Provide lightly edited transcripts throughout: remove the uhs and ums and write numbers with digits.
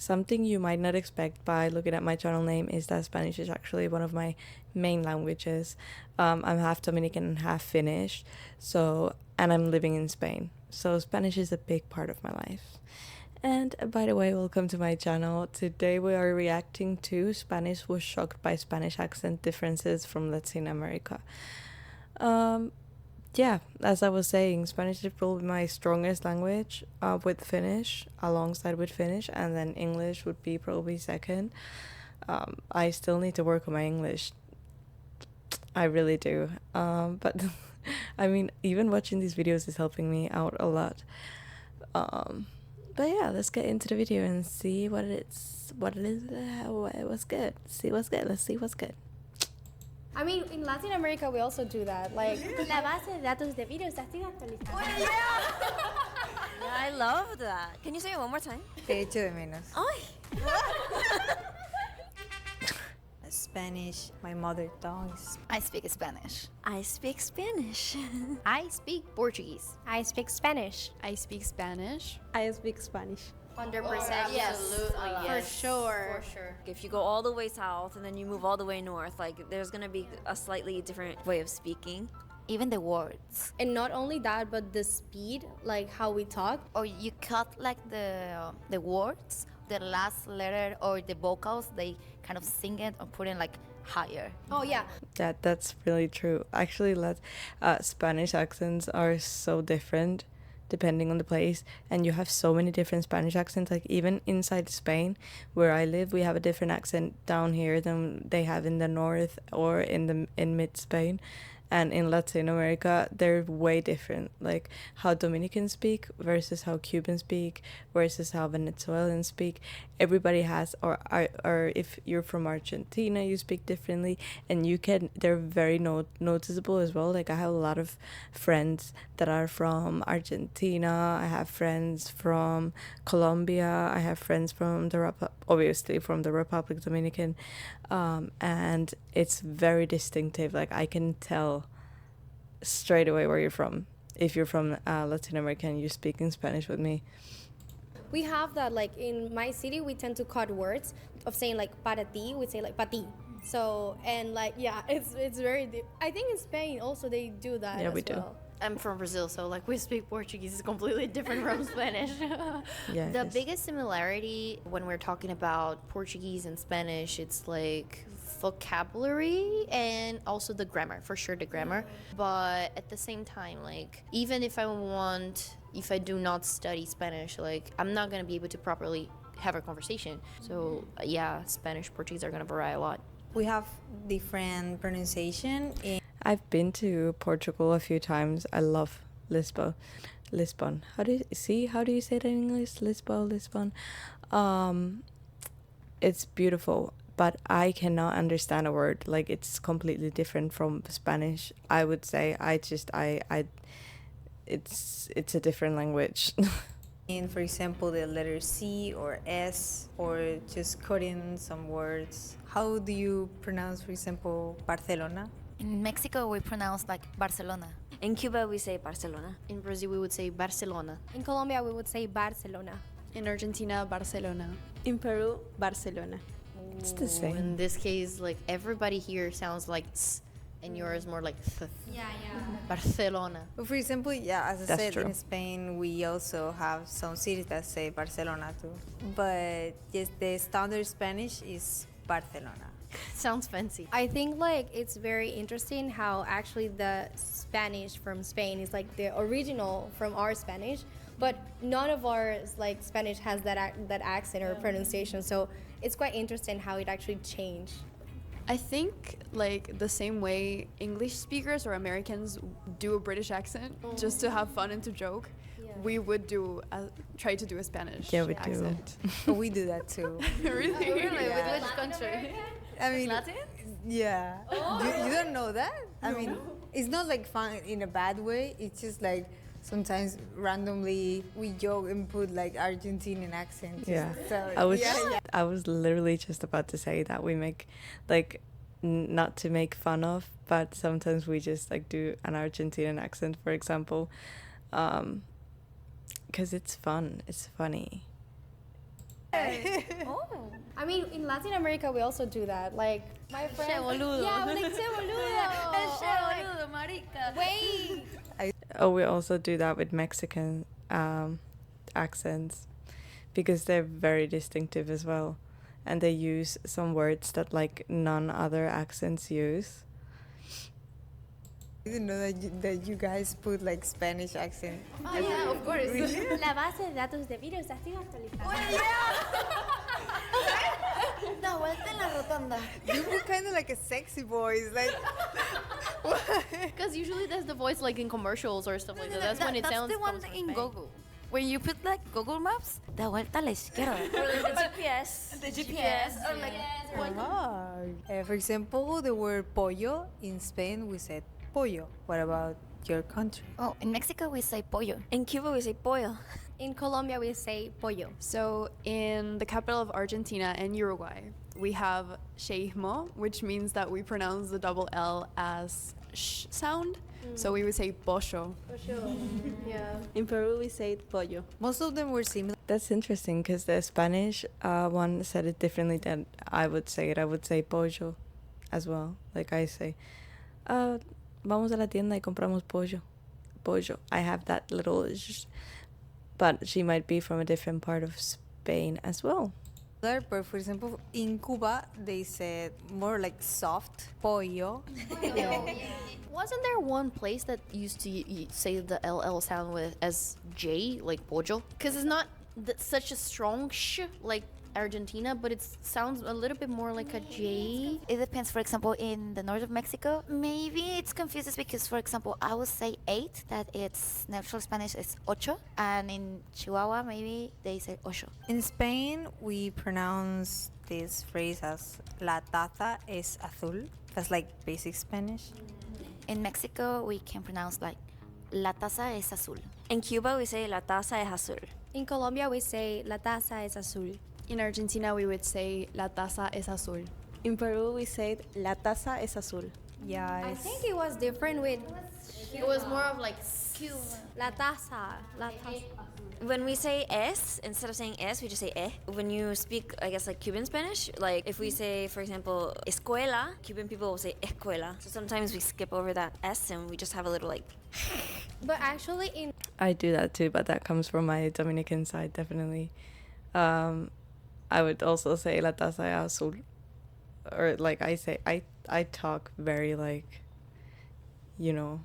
Something you might not expect by looking at my channel name is that Spanish is actually one of my main languages. I'm half Dominican and half Finnish, and I'm living in Spain. So Spanish is a big part of my life. And by the way, welcome to my channel. Today we are reacting to Spanish was shocked by Spanish accent differences from Latin America. Yeah, as I was saying, Spanish is probably my strongest language, with Finnish, alongside with Finnish, and then English would be probably second. I still need to work on my English. I really do. But I mean, even watching these videos is helping me out a lot. But yeah, let's get into the video and see what it is, what's good. See what's good. Let's see what's good. I mean, in Latin America, we also do that. Like, la base de datos de video está siendo actualizada. Yeah, I love that. Can you say it one more time? Te echo de menos. Ay. Spanish, my mother tongue. I speak Spanish. I speak Spanish. I speak Portuguese. I speak Spanish. I speak Spanish. I speak Spanish. 100%. Absolutely, For sure. For sure. If you go all the way south and then you move all the way north, like there's gonna be a slightly different way of speaking. Even the words. And not only that, but the speed, like how we talk. Or you cut like the words, the last letter or the vocals, they kind of sing it or put it like higher. Oh, yeah. That's really true. Actually, Spanish accents are so different depending on the place, and you have so many different Spanish accents. Like even inside Spain, where I live, we have a different accent down here than they have in the north or in mid Spain. And in Latin America, they're way different. Like how Dominicans speak versus how Cubans speak versus how Venezuelans speak. Everybody has, or if you're from Argentina, you speak differently, and they're very noticeable as well. Like I have a lot of friends that are from Argentina. I have friends from Colombia. I have friends from obviously from the Republic Dominican, and it's very distinctive. Like I can tell straight away where you're from. If you're from Latin America and you're speaking Spanish with me. We have that, like in my city, we tend to cut words of saying like para ti, we say like pa ti. So, and like, yeah, it's very deep. I think in Spain also they do that. Yeah, as we do. well. I'm from Brazil, so like we speak Portuguese is completely different from Spanish. Yeah. The biggest similarity when we're talking about Portuguese and Spanish, it's like vocabulary and also the grammar, for sure the grammar. But at the same time, like even if I do not study Spanish, like I'm not gonna be able to properly have a conversation. So yeah, Spanish, Portuguese are gonna vary a lot. We have different pronunciation. I've been to Portugal a few times. I love Lisbon. How do you say it in English? Lisbon. It's beautiful, but I cannot understand a word. Like it's completely different from Spanish. I would say it's a different language. In, for example, the letter C or S, or just cutting some words. How do you pronounce, for example, Barcelona? In Mexico, we pronounce like Barcelona. In Cuba, we say Barcelona. In Brazil, we would say Barcelona. In Colombia, we would say Barcelona. In Argentina, Barcelona. In Peru, Barcelona. It's the same. In this case, like everybody here sounds like s, and yours more like th. Yeah. Barcelona. But for example, yeah, as I That's said, true. in Spain, we also have some cities that say Barcelona too. But yes, the standard Spanish is Barcelona. Sounds fancy. I think like it's very interesting how actually the Spanish from Spain is like the original from our Spanish, but none of our like Spanish has that accent or pronunciation. So it's quite interesting how it actually changed. I think like the same way English speakers or Americans do a British accent just to have fun and to joke, we would try to do a Spanish Yeah, we accent. But we do that too. Really? Yeah. With which country? I mean, Latin? yeah. You don't know that? I mean, it's not like fun in a bad way. It's just like sometimes randomly we joke and put like Argentinian accents. Yeah. So, I was literally just about to say that we make like not to make fun of, but sometimes we just like do an Argentinian accent, for example, because it's fun. It's funny. Oh. I mean, in Latin America, we also do that. Like, my friend. Che boludo. Yeah, we're like, che boludo. Che boludo, marica. Wait. Oh, we also do that with Mexican accents because they're very distinctive as well, and they use some words that like none other accents use. I didn't know that you guys put like Spanish accent. Oh, yeah, of course. La base de datos de virus ha sido actualizada. La vuelta en la rotonda. You put kind of like a sexy voice, like. Because usually that's the voice like in commercials or stuff like that. That's when it sounds. That's the one comes from in Spain. Google. When you put like Google Maps, da vuelta a la izquierda. Or like the GPS. The GPS. Or like For example, the word pollo in Spain we said pollo. What about your country? Oh, in Mexico we say pollo. in Cuba we say pollo. In Colombia, we say pollo. So in the capital of Argentina and Uruguay, we have seismo, which means that we pronounce the double L as sh sound. So we would say pollo. Yeah. In Peru, we say pollo. Most of them were similar. That's interesting because the Spanish one said it differently than I would say it. I would say pollo as well. Like I say, vamos a la tienda y compramos pollo. Pollo. I have that little but she might be from a different part of Spain as well. But for example, in Cuba, they said more like soft pollo. Wasn't there one place that used to say the LL sound with as J, like pollo? Because it's not such a strong sh like Argentina, but it sounds a little bit more like a J. It depends. For example, in the north of Mexico, maybe it's confused because, for example, I would say 8, that it's natural Spanish is ocho, and in Chihuahua, maybe they say ocho. In Spain, we pronounce this phrase as la taza es azul. That's like basic Spanish. In Mexico, we can pronounce like la taza es azul. In Cuba we say la taza es azul. In Colombia, we say la taza es azul. In Argentina, we would say la taza es azul. In Peru, we say la taza es azul. Yeah, I think it was different with It was more of like la taza. La taza. When we say es, instead of saying es, we just say eh. When you speak, I guess, like Cuban Spanish, like if we say, for example, escuela, Cuban people will say escuela. So sometimes we skip over that s and we just have a little like. But actually, in I do that too, but that comes from my Dominican side, definitely. I would also say la taza es azul. Or like I say, I talk very like, you know,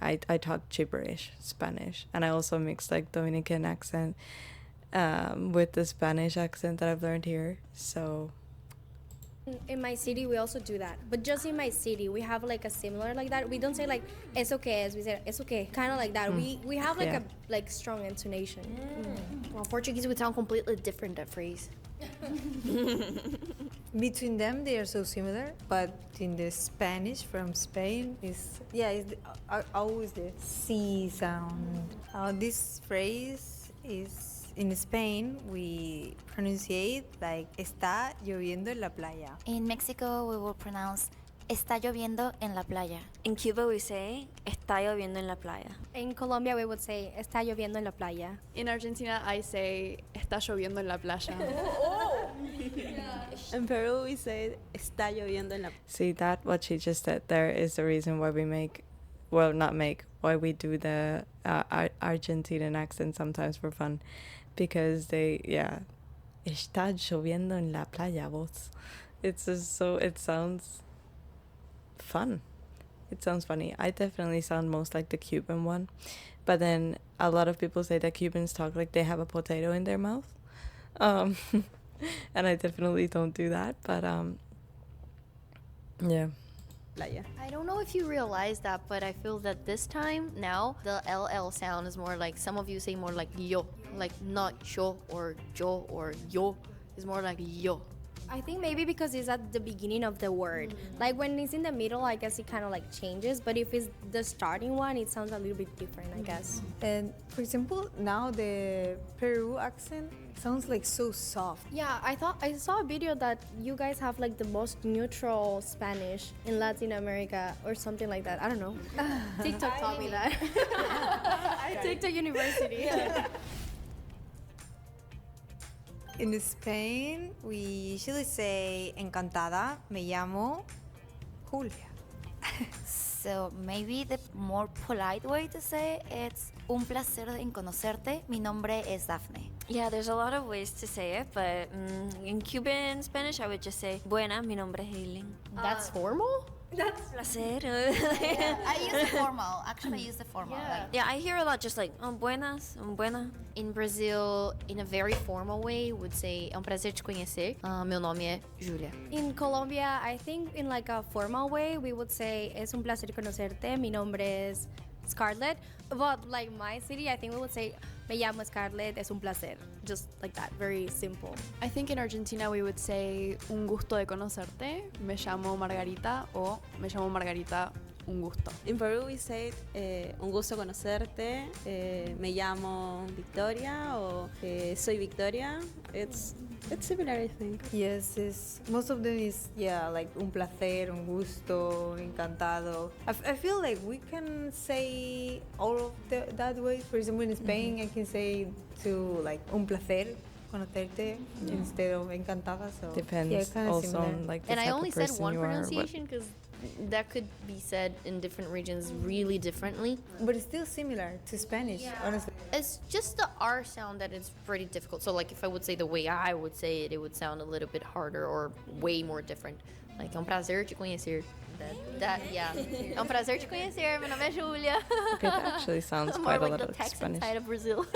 I talk gibberish Spanish, and I also mix like Dominican accent with the Spanish accent that I've learned here. So in my city, we also do that. But just in my city, we have like a similar like that. We don't say like es okay, as we say es okay, kind of like that. We have like Yeah. a like strong intonation. well, Portuguese would sound completely different, that phrase. between them they are so similar, but in the Spanish from Spain is always the C sound. This phrase is in Spain we pronunciate like está lloviendo en la playa. In Mexico, we will pronounce está lloviendo en la playa. In Cuba we say está lloviendo en la playa. In Colombia, we would say está lloviendo en la playa. In Argentina, I say está lloviendo en la playa. In Peru, we say está lloviendo en la. see that what she just said there is the reason why we make, well, not make, why we do the Argentinian accent sometimes for fun, because they está lloviendo en la playa, vos. It's just so it sounds fun. It sounds funny. I definitely sound most like the Cuban one, but then a lot of people say that Cubans talk like they have a potato in their mouth, and I definitely don't do that. But yeah. Playa. I don't know if you realize that, but I feel that this time now the LL sound is more like, some of you say more like yo, like not yo or yo, is more like yo. I think maybe because it's at the beginning of the word. Like when it's in the middle, I guess it kind of like changes. But if it's the starting one, it sounds a little bit different, I guess. And for example, now the Peru accent sounds like so soft. Yeah, I saw a video that you guys have like the most neutral Spanish in Latin America or something like that. I don't know. TikTok taught me that. TikTok University. In Spain, we usually say encantada, me llamo Julia. So maybe the more polite way to say it's un placer en conocerte. Mi nombre es Daphne. Yeah, there's a lot of ways to say it, but in Cuban Spanish, I would just say, buena, mi nombre es Aileen. That's formal? Placer. I use the formal. Actually, I use the formal. Yeah. Like, Yeah, I hear a lot just like, buenas, buena. In Brazil, in a very formal way, would say, é um prazer te conhecer. Meu nome é Julia. In Colombia, I think in like a formal way, we would say, es un placer conocerte, mi nombre es Scarlett. But like my city, I think we would say, me llamo Scarlett, es un placer. Just like that, very simple. I think in Argentina we would say un gusto de conocerte, me llamo Margarita, o me llamo Margarita, un gusto. In Peru we say un gusto conocerte, me llamo Victoria o soy Victoria. It's similar, I think. Yes, most of them is, like un placer, un gusto, encantado. I feel like we can say all of that way. For example, in Spain, I can say to like un placer conocerte instead of encantada. So Depends yeah, kinda also similar. on like the And I type only of said person one you are, what- pronunciation because that could be said in different regions really differently. But it's still similar to Spanish, honestly. It's just the R sound that is pretty difficult. So, like, if I would say the way I would say it, it would sound a little bit harder or way more different. Like, é um prazer te conhecer. Yeah. É um prazer te conhecer. Meu nome é Julia. It actually sounds More quite a like lot the like Texan Spanish. side of Brazil.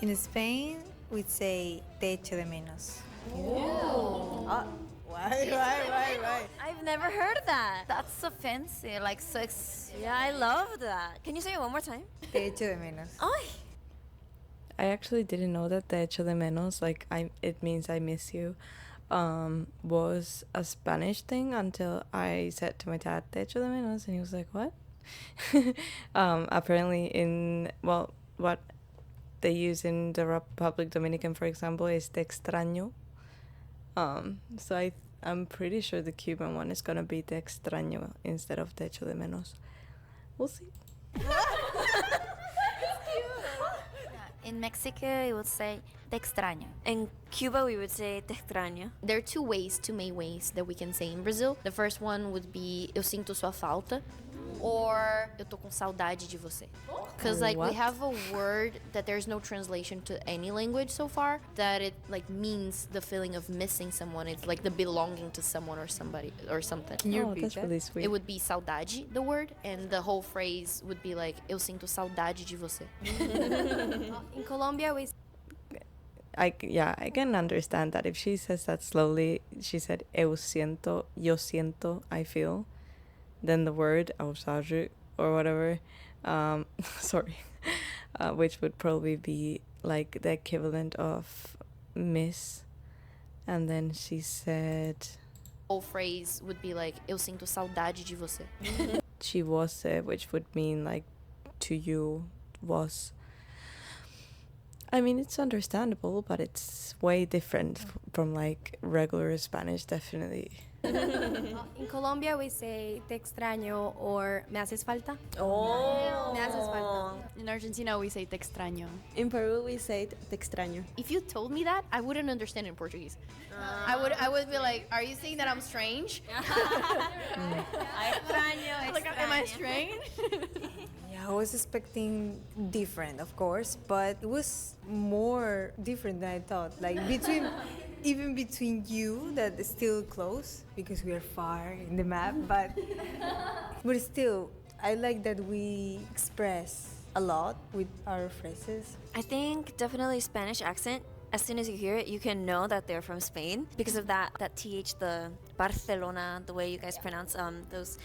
In Spain, we'd say te echo de menos. Why? I've never heard that. that's so fancy. Like, so Yeah, I love that. Can you say it one more time? Te echo de menos. Ay. I actually didn't know that te echo de menos, like it means I miss you, was a Spanish thing until I said to my dad, te echo de menos, and he was like, what? Apparently what they use in the Republic Dominican, for example, is te extraño. So I'm pretty sure the Cuban one is gonna be te extraño instead of te echo de menos. We'll see. in Mexico, you would say te extraño. In Cuba, we would say te extraño. There are two main ways that we can say in Brazil. The first one would be eu sinto sua falta, or eu tô com saudade de você. Because like we What? have a word that there's no translation to any language so far that it like means the feeling of missing someone. It's like the belonging to someone or somebody or something. Can you Oh, repeat that's that? really sweet. It would be saudade, the word, and the whole phrase would be like eu sinto saudade de você. In Colombia, we I can understand that. If she says that slowly, she said eu siento, yo siento, I feel. Then the word ausage or whatever, sorry, which would probably be like the equivalent of miss. And then she said Whole phrase would be like eu sinto saudade de você. she was, which would mean like to you was. I mean, it's understandable, but it's way different from like regular Spanish, definitely. in Colombia we say te extraño or me haces falta. Oh. Me haces falta. In Argentina, we say te extraño. In Peru we say te extraño. If you told me that, I wouldn't understand in Portuguese. I would be like, are you saying that I'm strange? Like, am I strange? Yeah, I was expecting different, of course, but it was more different than I thought. Like even between you, that is still close because we are far in the map, but still, I like that we express a lot with our phrases. I think definitely Spanish accent. As soon as you hear it, you can know that they're from Spain because of that th, the Barthelona, the way you guys pronounce those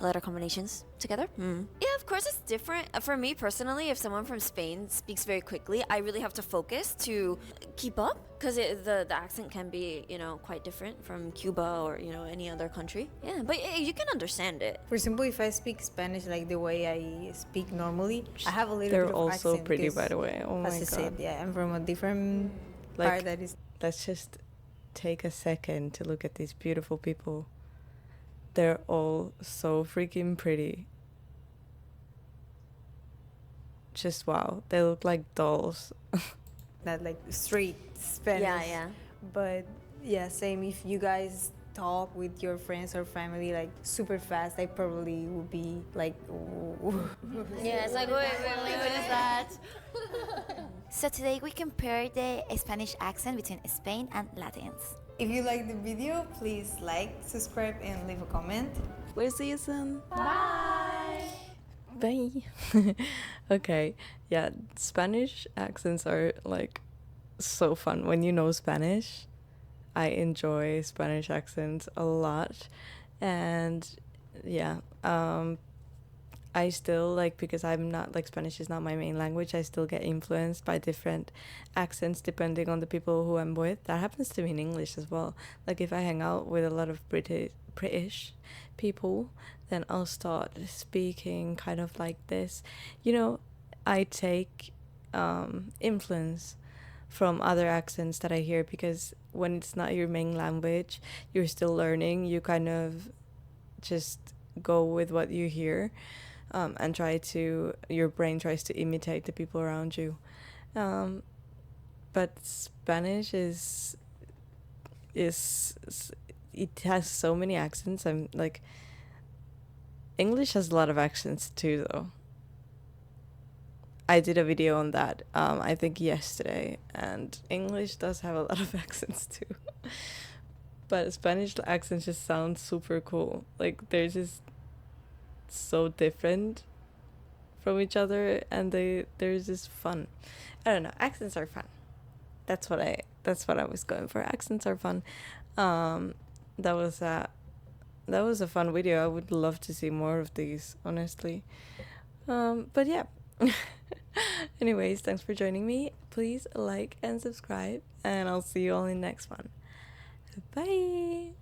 letter combinations together. Yeah, of course it's different. For me personally, if someone from Spain speaks very quickly, I really have to focus to keep up because the accent can be, quite different from Cuba or, any other country. Yeah, but you can understand it. For example, if I speak Spanish like the way I speak normally, I have a little They're bit of also accent pretty, because, by the way. Oh my as I god. said, yeah, I'm from a different Like, part that is. Let's just take a second to look at these beautiful people. They're all so freaking pretty. just wow. They look like dolls. Not like straight Spanish. Yeah. But yeah, same. If you guys talk with your friends or family like super fast, I probably would be like, Yeah, it's like, wait, what is that? So today we compare the Spanish accent between Spain and Latins. If you like the video, please like, subscribe, and leave a comment. We'll see you soon. Bye. Okay, yeah, Spanish accents are like so fun when you know Spanish. I enjoy Spanish accents a lot, and yeah, I still like, because I'm not like, Spanish is not my main language, I still get influenced by different accents depending on the people who I'm with. That happens to me in English as well. Like if I hang out with a lot of British people, then I'll start speaking kind of like this. You know, I take influence from other accents that I hear, because when it's not your main language, you're still learning, you kind of just go with what you hear, and your brain tries to imitate the people around you. But Spanish it has so many accents. I'm like, English has a lot of accents too, though. I did a video on that, I think yesterday, and English does have a lot of accents too. But Spanish accents just sound super cool. Like they're just so different from each other, and they're just fun. I don't know. Accents are fun. That's what I was going for. Accents are fun. That was a fun video. I would love to see more of these, honestly. But yeah. Anyways, thanks for joining me. Please like and subscribe, and I'll see you all in the next one. Bye.